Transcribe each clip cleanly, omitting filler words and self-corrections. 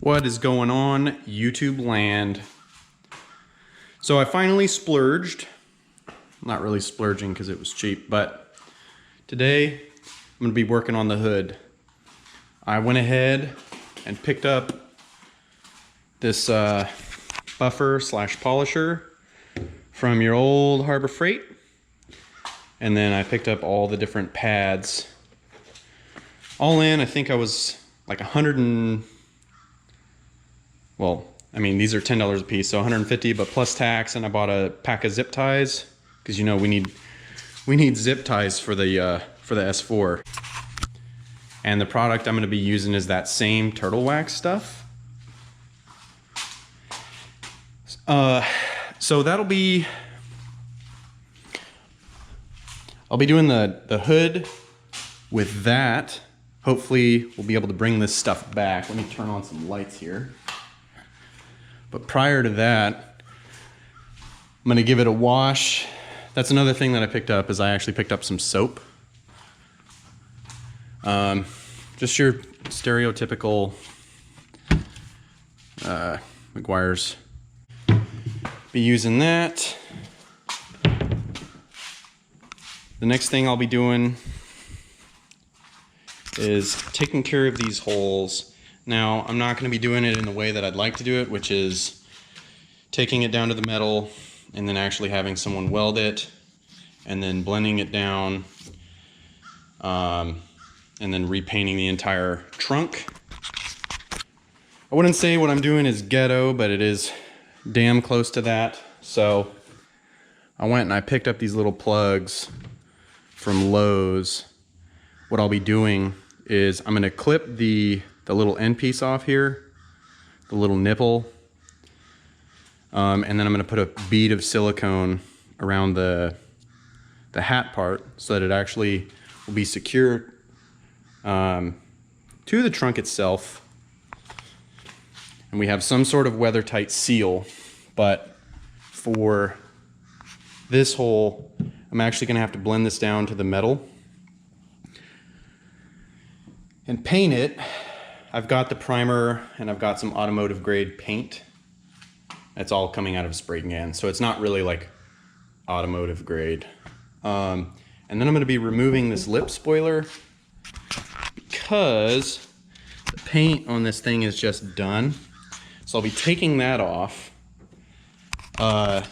What is going on, YouTube land? So I finally splurged. Not really splurging because it was cheap, but today I'm going to be working on the hood. I went ahead and picked up this buffer slash polisher from your old Harbor Freight. And then I picked up all the different pads. All in, I think I was like these are $10 a piece, so 150, but plus tax, and I bought a pack of zip ties because you know we need zip ties for the S4. And the product I'm going to be using is that same turtle wax stuff. So I'll be doing the hood with that. Hopefully we'll be able to bring this stuff back. Let me turn on some lights here. But prior to that, I'm gonna give it a wash. That's another thing that I picked up, is I actually picked up some soap. Just your stereotypical Meguiar's. Be using that. The next thing I'll be doing is taking care of these holes. Now, I'm not going to be doing it in the way that I'd like to do it, which is taking it down to the metal and then actually having someone weld it and then blending it down and then repainting the entire trunk. I wouldn't say what I'm doing is ghetto, but it is damn close to that. So I went and I picked up these little plugs from Lowe's. What I'll be doing is I'm going to clip the little end piece off here, the little nipple, and then I'm going to put a bead of silicone around the hat part so that it actually will be secure to the trunk itself. And we have some sort of weather tight seal, but for this hole, I'm actually going to have to blend this down to the metal and paint it. I've got the primer and I've got some automotive grade paint. It's all coming out of a spray can, so it's not really like automotive grade. And then I'm going to be removing this lip spoiler because the paint on this thing is just done. So I'll be taking that off and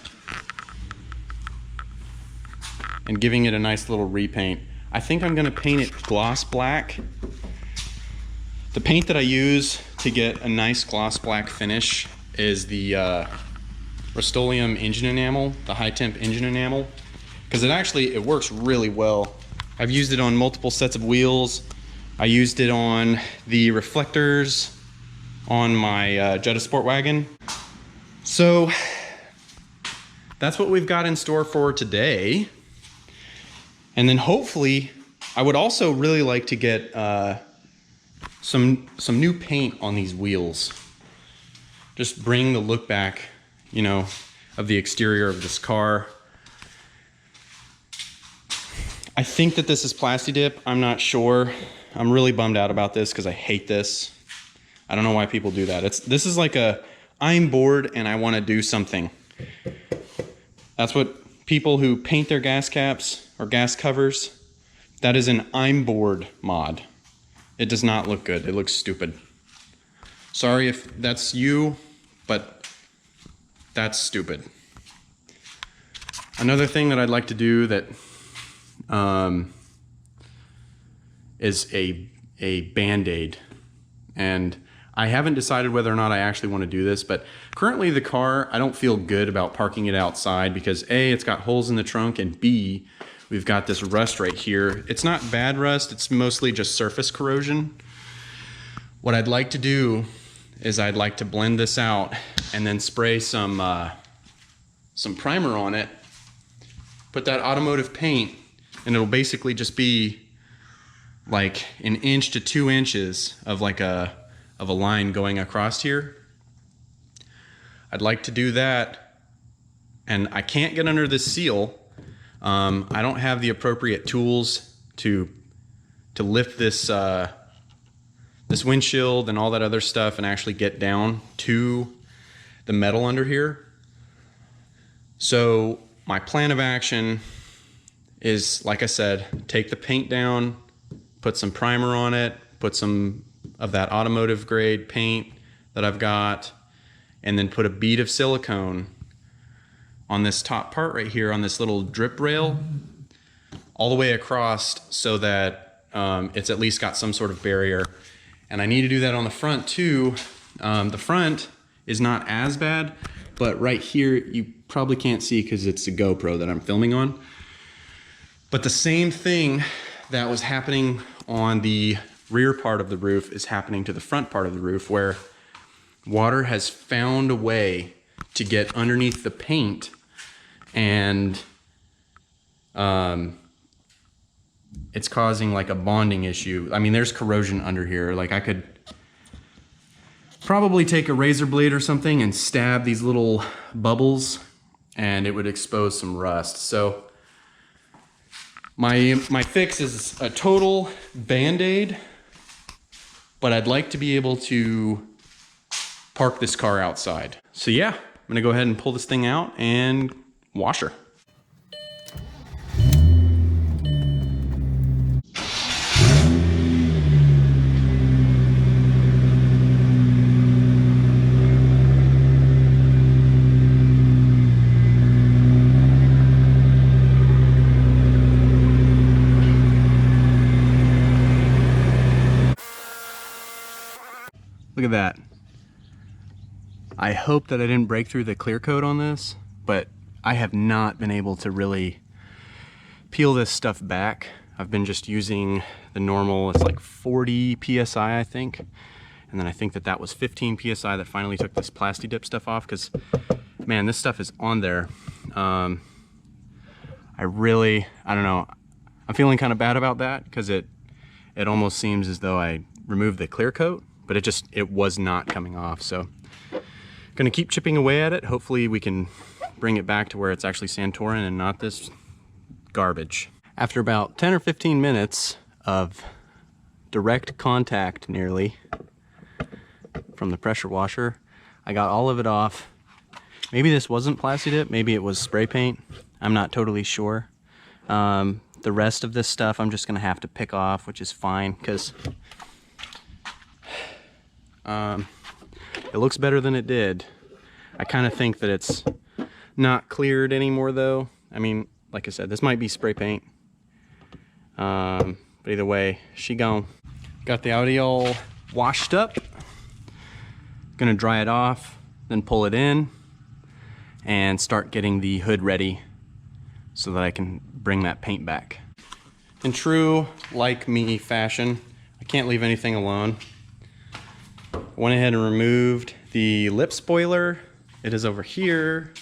giving it a nice little repaint. I think I'm going to paint it gloss black. The paint that I use to get a nice gloss black finish is the Rust-Oleum engine enamel, the high temp engine enamel, because it works really well. I've used it on multiple sets of wheels. I used it on the reflectors on my Jetta Sport Wagon. So that's what we've got in store for today. And then hopefully, I would also really like to get some new paint on these wheels. Just bring the look back, you know, of the exterior of this car. I think that this is Plasti-Dip. I'm not sure. I'm really bummed out about this because I hate this. I don't know why people do that. This is like I'm bored and I want to do something. That's what people who paint their gas caps or gas covers, that is an I'm bored mod. It does not look good. It looks stupid. Sorry if that's you, but that's stupid. Another thing that I'd like to do that is a Band-Aid. And I haven't decided whether or not I actually want to do this, but currently the car, I don't feel good about parking it outside because A, it's got holes in the trunk, and B, we've got this rust right here. It's not bad rust, it's mostly just surface corrosion. What I'd like to do is I'd like to blend this out and then spray some primer on it, put that automotive paint, and it'll basically just be like 1 inch to 2 inches of like a line going across here. I'd like to do that, and I can't get under this seal. I don't have the appropriate tools to lift this this windshield and all that other stuff and actually get down to the metal under here. So my plan of action is, like I said, take the paint down, put some primer on it, put some of that automotive grade paint that I've got, and then put a bead of silicone on this top part right here on this little drip rail all the way across so that it's at least got some sort of barrier. And I need to do that on the front too. The front is not as bad, but right here you probably can't see because it's a GoPro that I'm filming on. But the same thing that was happening on the rear part of the roof is happening to the front part of the roof, where water has found a way to get underneath the paint, and it's causing like a bonding issue. I mean, there's corrosion under here. Like I could probably take a razor blade or something and stab these little bubbles and it would expose some rust. So my fix is a total Band-Aid, but I'd like to be able to park this car outside. So yeah, I'm gonna go ahead and pull this thing out and wash her. Look at that. I hope that I didn't break through the clear coat on this, but I have not been able to really peel this stuff back. I've been just using the normal, it's like 40 PSI, I think. And then I think that was 15 PSI that finally took this Plasti-Dip stuff off, because man, this stuff is on there. I don't know. I'm feeling kind of bad about that because it almost seems as though I removed the clear coat, but it was not coming off. So gonna keep chipping away at it. Hopefully we can bring it back to where it's actually Santorin and not this garbage. After about 10 or 15 minutes of direct contact nearly from the pressure washer, I got all of it off. Maybe this wasn't Plasti-Dip, maybe it was spray paint. I'm not totally sure. The rest of this stuff I'm just gonna have to pick off, which is fine because it looks better than it did. I kind of think that it's not cleared anymore though. I mean, like I said, this might be spray paint. But either way, she gone. Got the Audi all washed up. Gonna dry it off, then pull it in and start getting the hood ready so that I can bring that paint back. In true like me fashion, I can't leave anything alone. Went ahead and removed the lip spoiler. It is over here.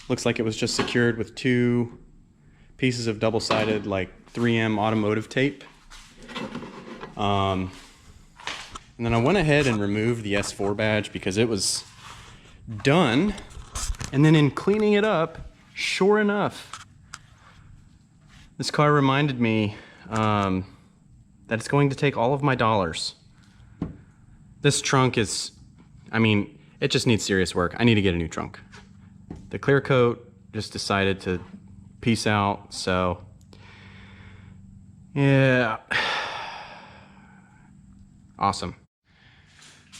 Looks like it was just secured with 2 pieces of double-sided like 3M automotive tape. And then I went ahead and removed the S4 badge because it was done. And then in cleaning it up, sure enough, this car reminded me that it's going to take all of my dollars. This trunk is, I mean, it just needs serious work. I need to get a new trunk. The clear coat just decided to peace out, so yeah. Awesome.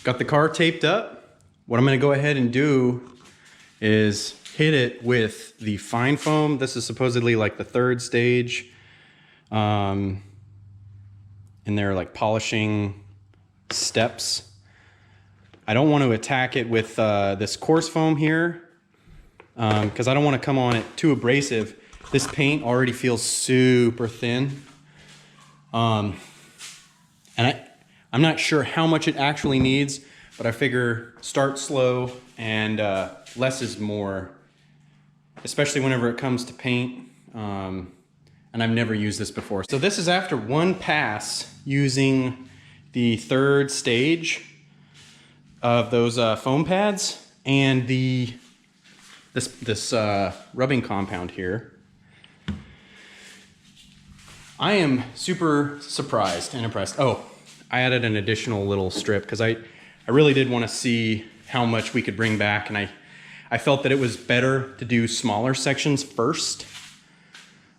Got the car taped up. What I'm gonna go ahead and do is hit it with the fine foam. This is supposedly like the 3rd stage. And they're like polishing steps. I don't want to attack it with this coarse foam here because I don't want to come on it too abrasive. This paint already feels super thin. And I'm not sure how much it actually needs, but I figure start slow and less is more, especially whenever it comes to paint. And I've never used this before. So this is after one pass using the 3rd stage of those foam pads and this rubbing compound here. I am super surprised and impressed. Oh, I added an additional little strip because I really did want to see how much we could bring back, and I felt that it was better to do smaller sections first.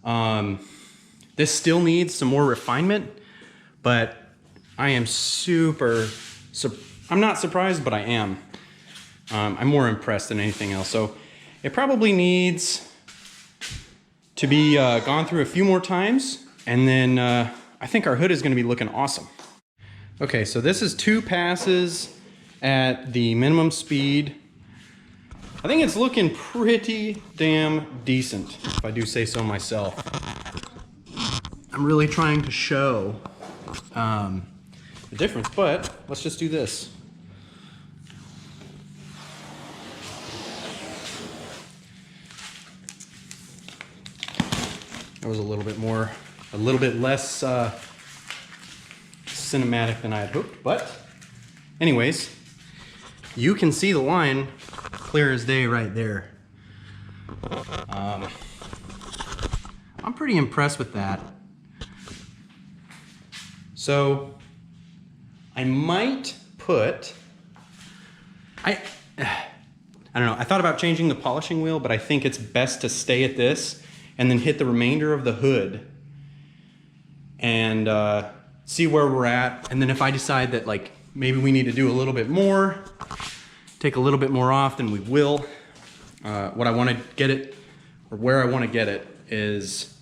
This still needs some more refinement, but I am I'm not surprised, but I am. I'm more impressed than anything else. So it probably needs to be gone through a few more times, and then I think our hood is going to be looking awesome. Okay, so this is 2 passes at the minimum speed. I think it's looking pretty damn decent, if I do say so myself. I'm really trying to show the difference, but let's just do this. That was a little bit less cinematic than I had hoped, but anyways, you can see the line clear as day right there. I'm pretty impressed with that. So I might put, I don't know, I thought about changing the polishing wheel, but I think it's best to stay at this and then hit the remainder of the hood and see where we're at. And then if I decide that like maybe we need to do a little bit more, take a little bit more off, then we will. What I want to get it, or where I want to get it, is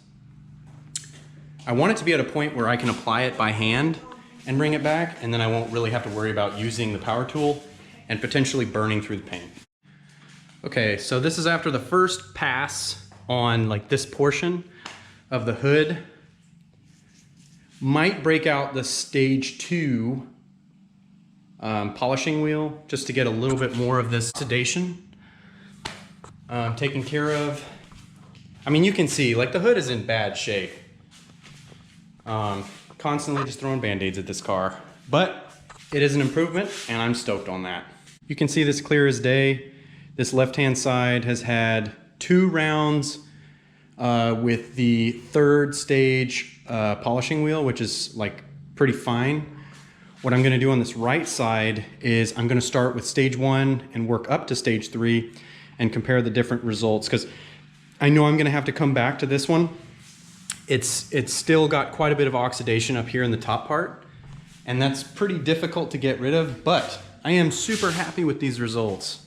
I want it to be at a point where I can apply it by hand and bring it back, and then I won't really have to worry about using the power tool and potentially burning through the paint. Okay, so this is after the first pass on like this portion of the hood. Might break out the stage 2 polishing wheel just to get a little bit more of this sedation taken care of. I mean, you can see like the hood is in bad shape. Constantly just throwing band-aids at this car, but it is an improvement and I'm stoked on that. You can see this clear as day. This left-hand side has had 2 rounds with the 3rd stage polishing wheel, which is like pretty fine. What I'm going to do on this right side is I'm going to start with stage 1 and work up to stage 3 and compare the different results, because I know I'm going to have to come back to this one. It's still got quite a bit of oxidation up here in the top part, and that's pretty difficult to get rid of, but I am super happy with these results.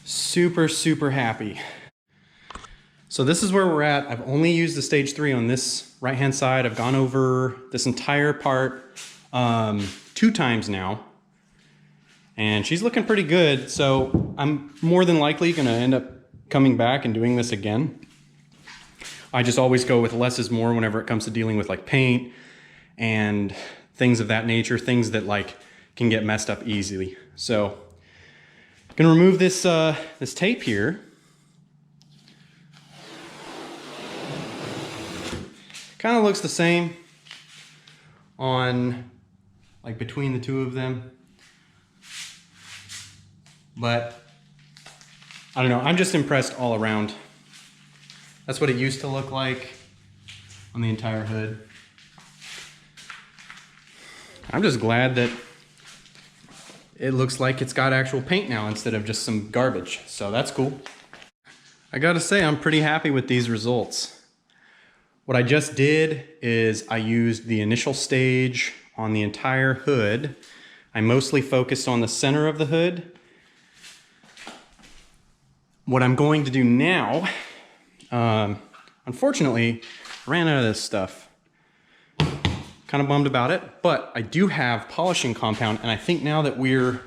Super happy. So this is where we're at. I've only used the stage 3 on this right hand side. I've gone over this entire part 2 times now, and she's looking pretty good. So I'm more than likely gonna end up coming back and doing this again. I just always go with less is more whenever it comes to dealing with like paint and things of that nature, things that like can get messed up easily. So I'm gonna remove this this tape here. Kind of looks the same on like between the 2 of them, but I don't know, I'm just impressed all around. That's what it used to look like on the entire hood. I'm just glad that it looks like it's got actual paint now instead of just some garbage, so that's cool. I gotta say, I'm pretty happy with these results. What I just did is I used the initial stage on the entire hood. I mostly focused on the center of the hood. What I'm going to do now, unfortunately, I ran out of this stuff. Kind of bummed about it, but I do have polishing compound, and I think now that we're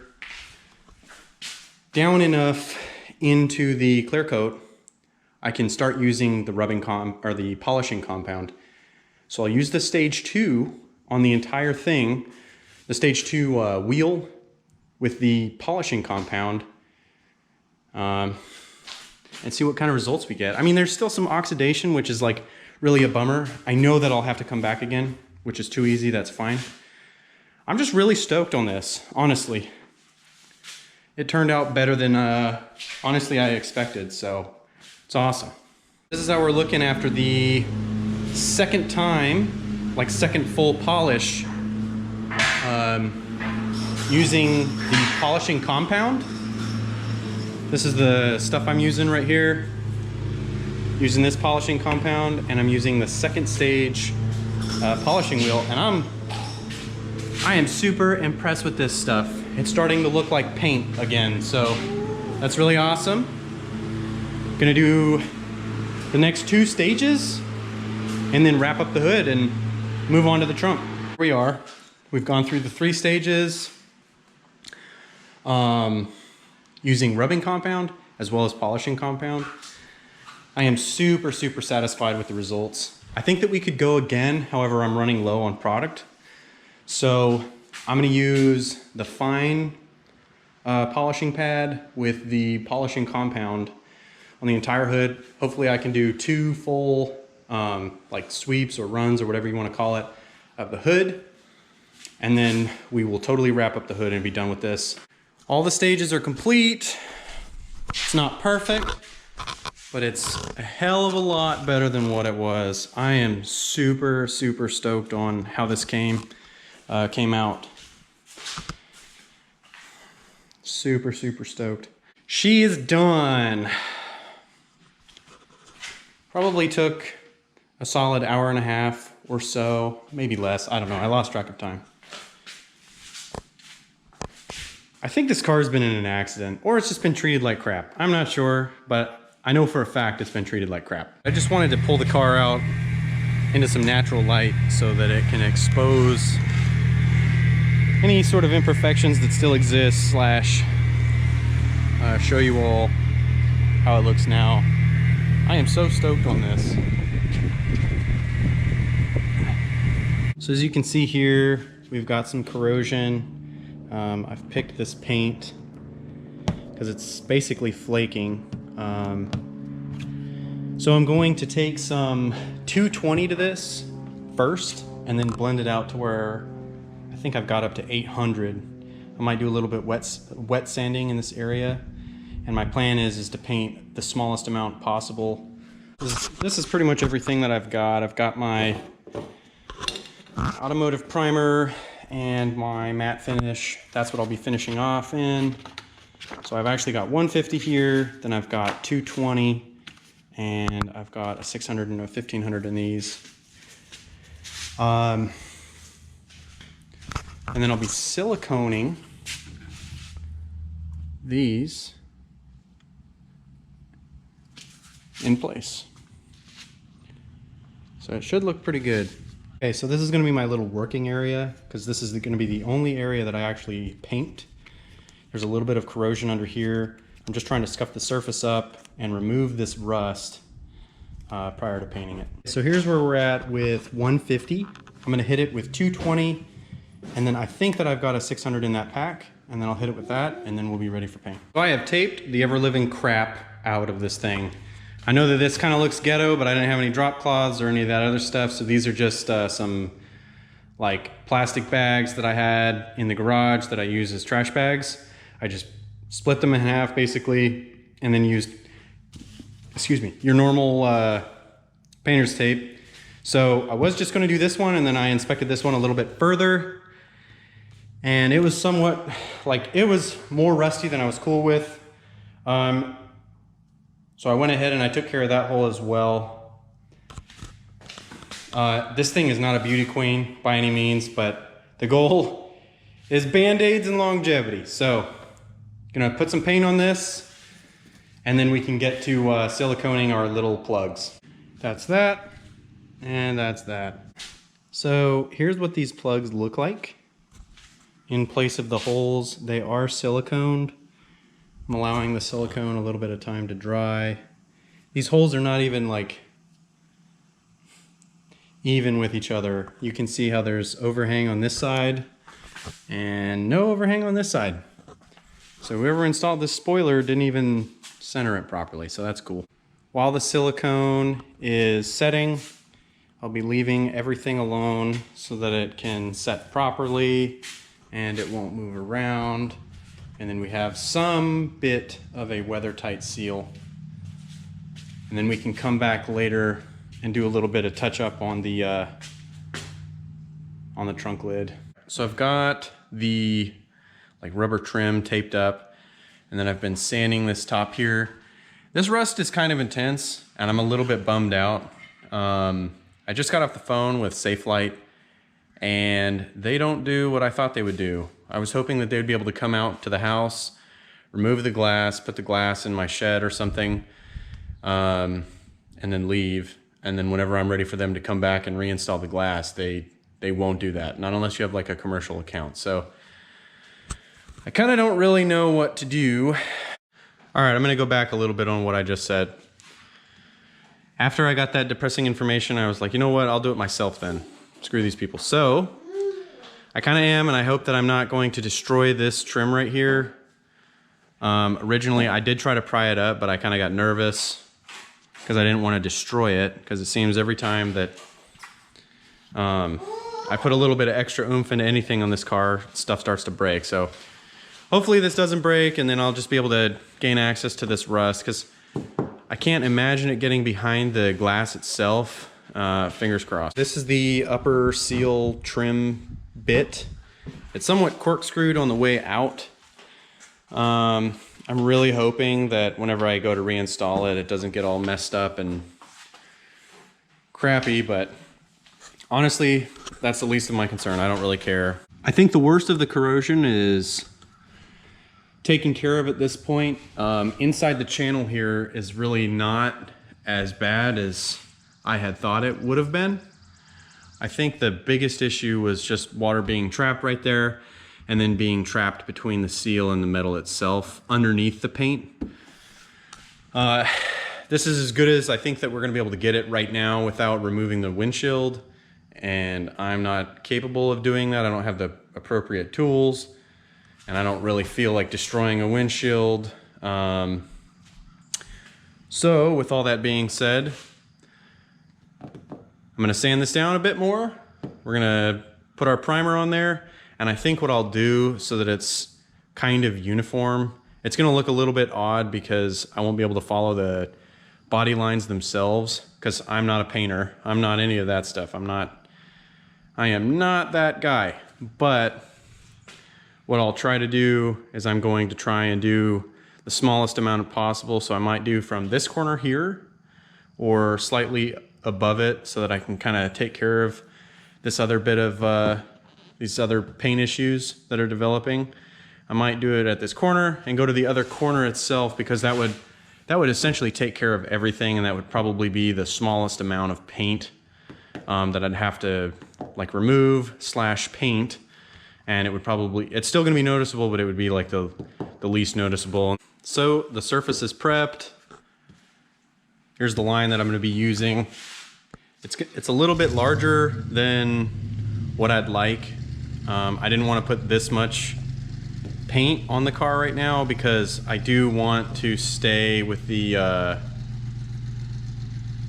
down enough into the clear coat, I can start using the the polishing compound. So I'll use the stage 2 on the entire thing, the stage 2 wheel with the polishing compound, and see what kind of results we get. I mean, there's still some oxidation, which is like really a bummer. I know that I'll have to come back again, which is too easy, that's fine. I'm just really stoked on this, honestly. It turned out better than honestly I expected, so it's awesome. This is how we're looking after the second time, like second full polish using the polishing compound. This is the stuff I'm using right here. Using this polishing compound, and I'm using the second stage polishing wheel, and I am super impressed with this stuff. It's starting to look like paint again, so that's really awesome. Gonna do the next 2 stages and then wrap up the hood and move on to the trunk. Here we are. We've gone through the 3 stages using rubbing compound as well as polishing compound. I am super satisfied with the results. I think that we could go again, however, I'm running low on product. So I'm gonna use the fine polishing pad with the polishing compound on the entire hood. Hopefully I can do 2 full like sweeps or runs or whatever you wanna call it of the hood. And then we will totally wrap up the hood and be done with this. All the stages are complete. It's not perfect, but it's a hell of a lot better than what it was. I am super stoked on how this came out. Super stoked. She is done. Probably took a solid hour and a half or so, maybe less. I don't know. I lost track of time. I think this car has been in an accident, or it's just been treated like crap. I'm not sure, but I know for a fact it's been treated like crap. I just wanted to pull the car out into some natural light so that it can expose any sort of imperfections that still exist, slash show you all how it looks now. I am so stoked on this. So as you can see here, we've got some corrosion. I've picked this paint because it's basically flaking. So I'm going to take some 220 to this first and then blend it out to where I think I've got up to 800. I might do a little bit wet sanding in this area. And my plan is to paint the smallest amount possible. This is pretty much everything that I've got. I've got my automotive primer and my matte finish. That's what I'll be finishing off in. So I've actually got 150 here, then I've got 220, and I've got a 600 and a 1500 in these. And then I'll be siliconing these in place. So it should look pretty good. Okay, so this is gonna be my little working area because this is gonna be the only area that I actually paint. There's a little bit of corrosion under here. I'm just trying to scuff the surface up and remove this rust prior to painting it. So here's where we're at with 150. I'm gonna hit it with 220, and then I think that I've got a 600 in that pack, and then I'll hit it with that, and then we'll be ready for paint. So I have taped the ever-living crap out of this thing. I know that this kind of looks ghetto, but I didn't have any drop cloths or any of that other stuff, so these are just some like plastic bags that I had in the garage that I use as trash bags. I just split them in half basically, and then used, excuse me, your normal painter's tape. So I was just gonna do this one, and then I inspected this one a little bit further, and it was somewhat, like, it was more rusty than I was cool with. So I went ahead and I took care of that hole as well. This thing is not a beauty queen by any means, but the goal is Band-Aids and longevity. So gonna put some paint on this, and then we can get to siliconing our little plugs. That's that, and that's that. So here's what these plugs look like. In place of the holes, they are siliconed. I'm allowing the silicone a little bit of time to dry. These holes are not even like even with each other. You can see how there's overhang on this side and no overhang on this side. So whoever installed this spoiler didn't even center it properly, so that's cool. While the silicone is setting, I'll be leaving everything alone so that it can set properly and it won't move around. And then we have some bit of a weather-tight seal. And then we can come back later and do a little bit of touch-up on the trunk lid. so I've got the like rubber trim taped up, and then I've been sanding this top here. This rust is kind of intense, and I'm a little bit bummed out. I just got off the phone with Safelite, and they don't do what I thought they would do. I was hoping that they would be able to come out to the house, remove the glass, put the glass in my shed or something, and then leave. And then whenever I'm ready for them to come back and reinstall the glass, they won't do that. Not unless you have like a commercial account. So I kind of don't really know what to do. All right, I'm gonna go back a little bit on what I just said. After I got that depressing information, I was like, you know what, I'll do it myself then. Screw these people. So I kind of am, and I hope that I'm not going to destroy this trim right here. Originally, I did try to pry it up, but I kind of got nervous because I didn't want to destroy it, because it seems every time that I put a little bit of extra oomph into anything on this car, stuff starts to break. So hopefully this doesn't break, and then I'll just be able to gain access to this rust, because I can't imagine it getting behind the glass itself. Fingers crossed. This is the upper seal trim bit. It's somewhat corkscrewed on the way out. I'm really hoping that whenever I go to reinstall it, it doesn't get all messed up and crappy, but honestly, that's the least of my concern. I don't really care. I think the worst of the corrosion is taken care of at this point. Inside the channel here is really not as bad as I had thought it would have been. I think the biggest issue was just water being trapped right there, and then being trapped between the seal and the metal itself underneath the paint. This is as good as I think that we're gonna be able to get it right now without removing the windshield, and I'm not capable of doing that. I don't have the appropriate tools, and I don't really feel like destroying a windshield. So with all that being said, I'm gonna sand this down a bit more. We're gonna put our primer on there, and I think what I'll do so that it's kind of uniform, it's gonna look a little bit odd because I won't be able to follow the body lines themselves, because I'm not a painter. I'm not any of that stuff. I am not that guy. But what I'll try to do is I'm going to try and do the smallest amount possible. So I might do from this corner here or slightly above it, so that I can kind of take care of this other bit of these other paint issues that are developing. I might do it at this corner and go to the other corner itself, because that would essentially take care of everything, and that would probably be the smallest amount of paint that I'd have to like remove / paint, and it's still gonna be noticeable, but it would be like the least noticeable. So the surface is prepped. Here's the line that I'm gonna be using. It's a little bit larger than what I'd like. I didn't want to put this much paint on the car right now, because I do want to stay with the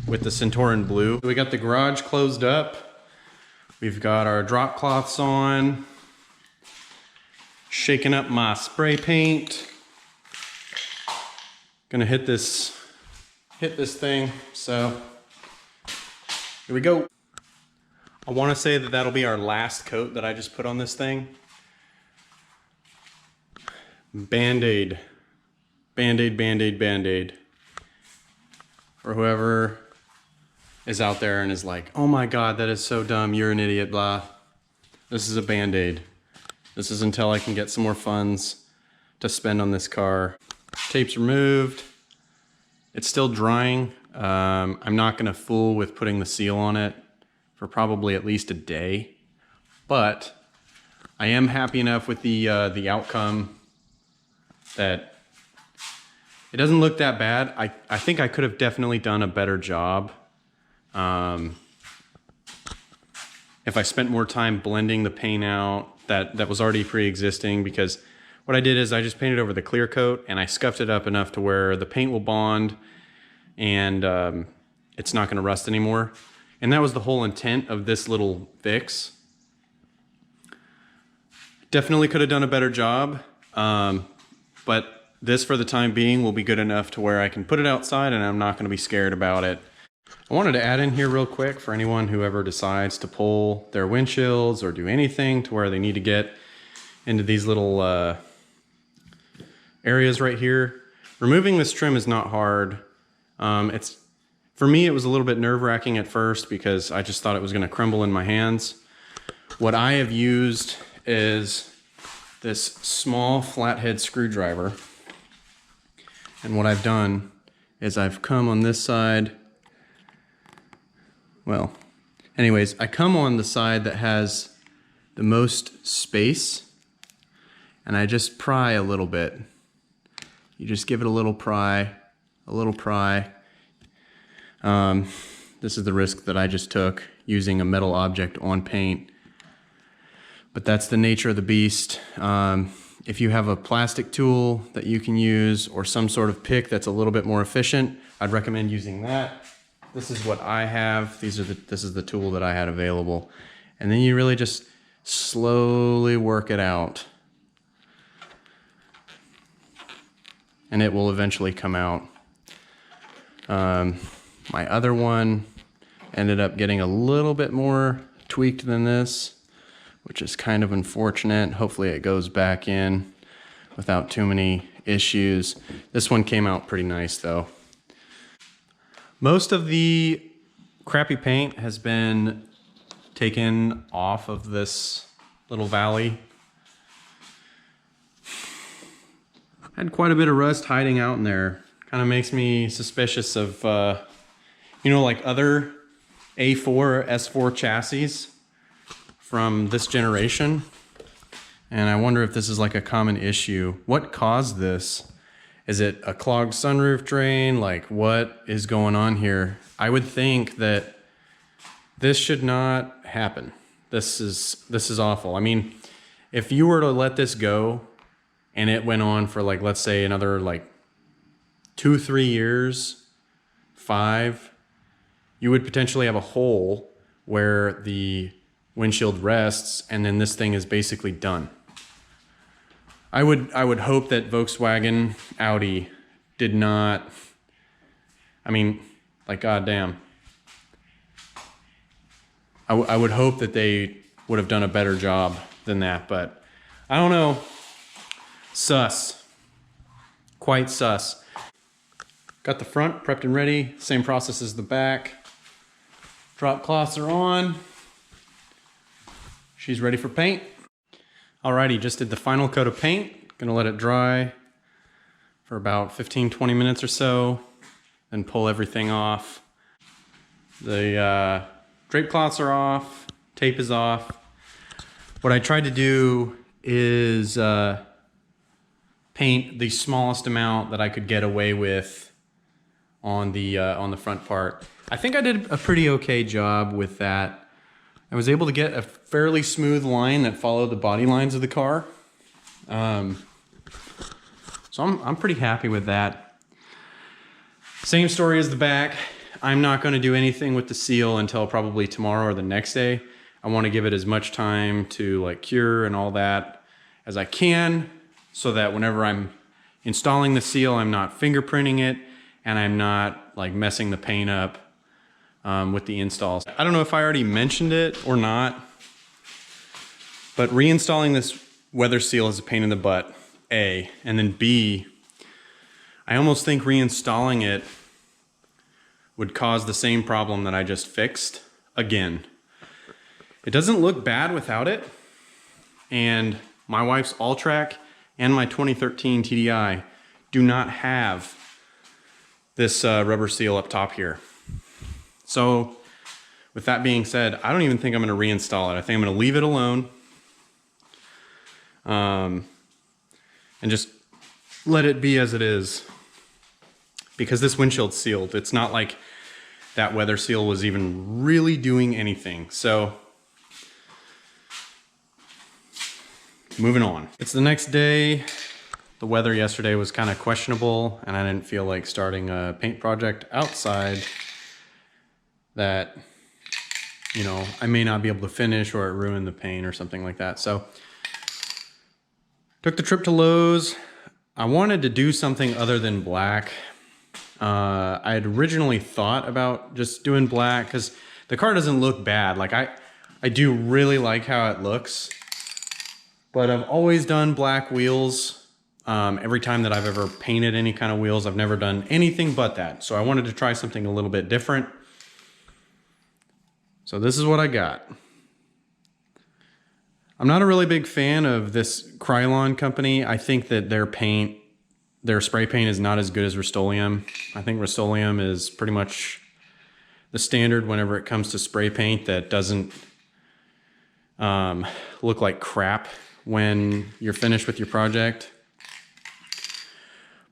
Centauran blue. We got the garage closed up. We've got our drop cloths on. Shaking up my spray paint. Gonna hit this thing. So here we go. I want to say that that'll be our last coat that I just put on this thing. Band-Aid. Band-Aid, Band-Aid, Band-Aid. For whoever is out there and is like, oh my God, that is so dumb, you're an idiot, blah. This is a Band-Aid. This is until I can get some more funds to spend on this car. Tape's removed. It's still drying. I'm not gonna fool with putting the seal on it for probably at least a day, but I am happy enough with the outcome that it doesn't look that bad. I think I could have definitely done a better job if I spent more time blending the paint out that was already pre-existing, because what I did is I just painted over the clear coat and I scuffed it up enough to where the paint will bond and it's not going to rust anymore. And that was the whole intent of this little fix. Definitely could have done a better job, but this for the time being will be good enough to where I can put it outside and I'm not going to be scared about it. I wanted to add in here real quick for anyone who ever decides to pull their windshields or do anything to where they need to get into these little areas right here. Removing this trim is not hard. For me, it was a little bit nerve-wracking at first because I just thought it was going to crumble in my hands. What I have used is this small flathead screwdriver. And what I've done is I've come on this side. Well, anyways, I come on the side that has the most space, and I just pry a little bit. You just give it a little pry, a little pry. This is the risk that I just took using a metal object on paint. But that's the nature of the beast. If you have a plastic tool that you can use or some sort of pick that's a little bit more efficient, I'd recommend using that. This is what I have. This is the tool that I had available. And then you really just slowly work it out. And it will eventually come out. My other one ended up getting a little bit more tweaked than this, which is kind of unfortunate. Hopefully it goes back in without too many issues. This one came out pretty nice though. Most of the crappy paint has been taken off of this little valley. I had quite a bit of rust hiding out in there. Kind of makes me suspicious of, you know, like other A4 or S4 chassis from this generation. And I wonder if this is like a common issue. What caused this? Is it a clogged sunroof drain? Like, what is going on here? I would think that this should not happen. This is awful. I mean, if you were to let this go and it went on for like, let's say another like 2-3 years, 5, you would potentially have a hole where the windshield rests and then this thing is basically done. I would hope that Volkswagen, Audi did not, I mean, like goddamn. I would hope that they would have done a better job than that, but I don't know. Sus. Quite sus. Got the front prepped and ready. Same process as the back. Drop cloths are on. She's ready for paint. Alrighty, just did the final coat of paint. Gonna let it dry for about 15-20 minutes or so, then pull everything off. The drape cloths are off, tape is off. What I tried to do is paint the smallest amount that I could get away with on the front part. I think I did a pretty okay job with that. I was able to get a fairly smooth line that followed the body lines of the car. So I'm pretty happy with that. Same story as the back. I'm not going to do anything with the seal until probably tomorrow or the next day. I want to give it as much time to like cure and all that as I can, so that whenever I'm installing the seal, I'm not fingerprinting it and I'm not like messing the paint up with the installs. I don't know if I already mentioned it or not, but reinstalling this weather seal is a pain in the butt, A. And then B, I almost think reinstalling it would cause the same problem that I just fixed again. It doesn't look bad without it, and my wife's All-Track and my 2013 TDI do not have this rubber seal up top here. So with that being said, I don't even think I'm going to reinstall it. I think I'm going to leave it alone and just let it be as it is, because this windshield's sealed. It's not like that weather seal was even really doing anything. So moving on. It's the next day. The weather yesterday was kind of questionable and I didn't feel like starting a paint project outside that, you know, I may not be able to finish or it ruined the paint or something like that. So took the trip to Lowe's. I wanted to do something other than black. I had originally thought about just doing black because the car doesn't look bad. Like I do really like how it looks, but I've always done black wheels. Every time that I've ever painted any kind of wheels, I've never done anything but that. So I wanted to try something a little bit different. So this is what I got. I'm not a really big fan of this Krylon company. I think that their spray paint is not as good as Rust-Oleum. I think Rust-Oleum is pretty much the standard whenever it comes to spray paint that doesn't look like crap when you're finished with your project.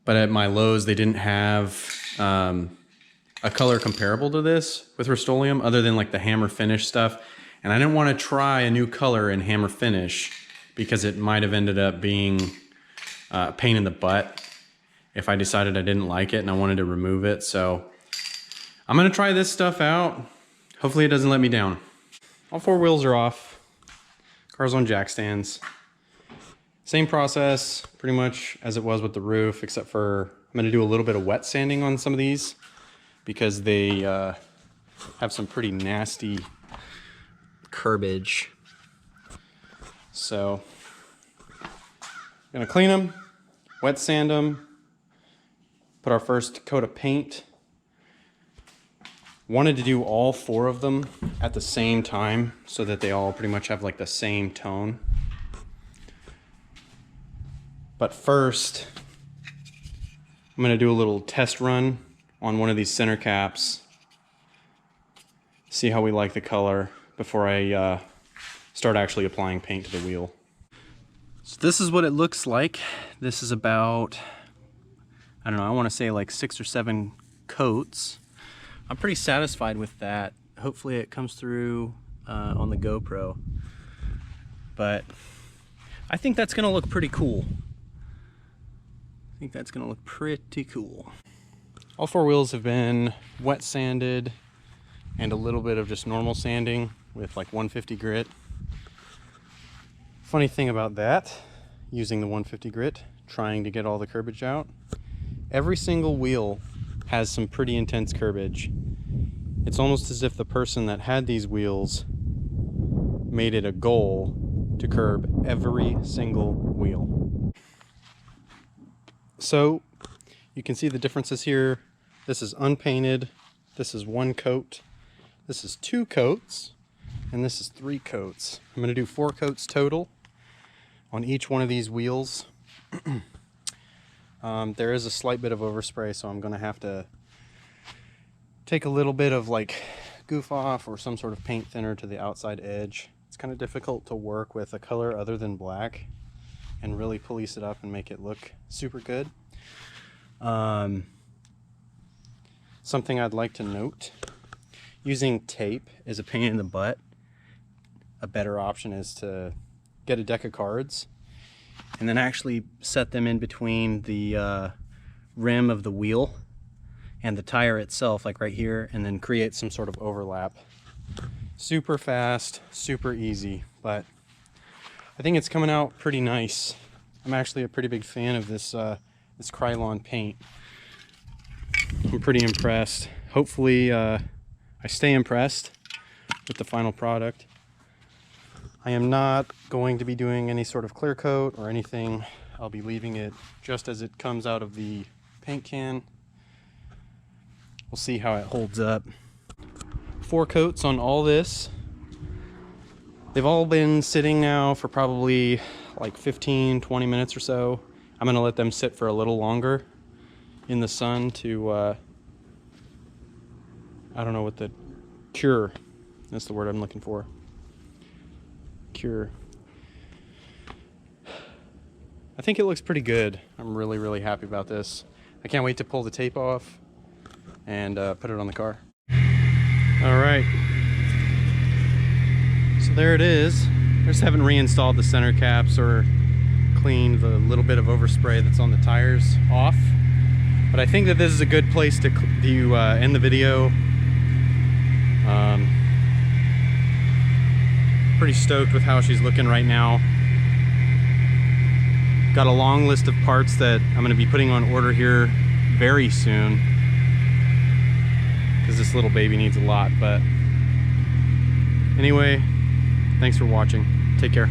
But at my Lowe's, they didn't have a color comparable to this with Rust-Oleum other than like the hammer finish stuff. And I didn't want to try a new color in hammer finish because it might have ended up being a pain in the butt if I decided I didn't like it and I wanted to remove it. So I'm going to try this stuff out. Hopefully it doesn't let me down. All four wheels are off. Car's on jack stands. Same process pretty much as it was with the roof, except for I'm going to do a little bit of wet sanding on some of these because they have some pretty nasty curbage. So I'm going to clean them, wet sand them, put our first coat of paint. Wanted to do all four of them at the same time so that they all pretty much have like the same tone. But first, I'm going to do a little test run on one of these center caps. See how we like the color before I start actually applying paint to the wheel. So this is what it looks like. This is about, I don't know, I want to say like 6 or 7 coats. I'm pretty satisfied with that. Hopefully it comes through on the GoPro. But I think that's going to look pretty cool. I think that's going to look pretty cool. All four wheels have been wet sanded and a little bit of just normal sanding with like 150 grit. Funny thing about that, using the 150 grit, trying to get all the curbage out, every single wheel has some pretty intense curbage. It's almost as if the person that had these wheels made it a goal to curb every single wheel. So you can see the differences here. This is unpainted, this is 1 coat, this is 2 coats, and this is 3 coats. I'm going to do 4 coats total on each one of these wheels. There is a slight bit of overspray, so I'm going to have to take a little bit of like goof off or some sort of paint thinner to the outside edge. It's kind of difficult to work with a color other than black and really police it up and make it look super good. Something I'd like to note, using tape is a pain in the butt. A better option is to get a deck of cards and then actually set them in between the rim of the wheel and the tire itself, like right here, and then create some sort of overlap. Super fast, super easy, but I think it's coming out pretty nice. I'm actually a pretty big fan of this this Krylon paint. I'm pretty impressed. Hopefully I stay impressed with the final product. I am not going to be doing any sort of clear coat or anything. I'll be leaving it just as it comes out of the paint can. We'll see how it holds up. 4 coats on all this. They've all been sitting now for probably like 15-20 minutes or so. I'm gonna let them sit for a little longer in the sun to I don't know what the cure, that's the word I'm looking for. Cure. I think it looks pretty good. I'm really happy about this. I can't wait to pull the tape off and put it on the car. All right, so there it is. I just haven't reinstalled the center caps or cleaned the little bit of overspray that's on the tires off, but I think that this is a good place to end the video. Pretty stoked with how she's looking right now. Got a long list of parts that I'm going to be putting on order here very soon. because this little baby needs a lot. But anyway, thanks for watching. Take care.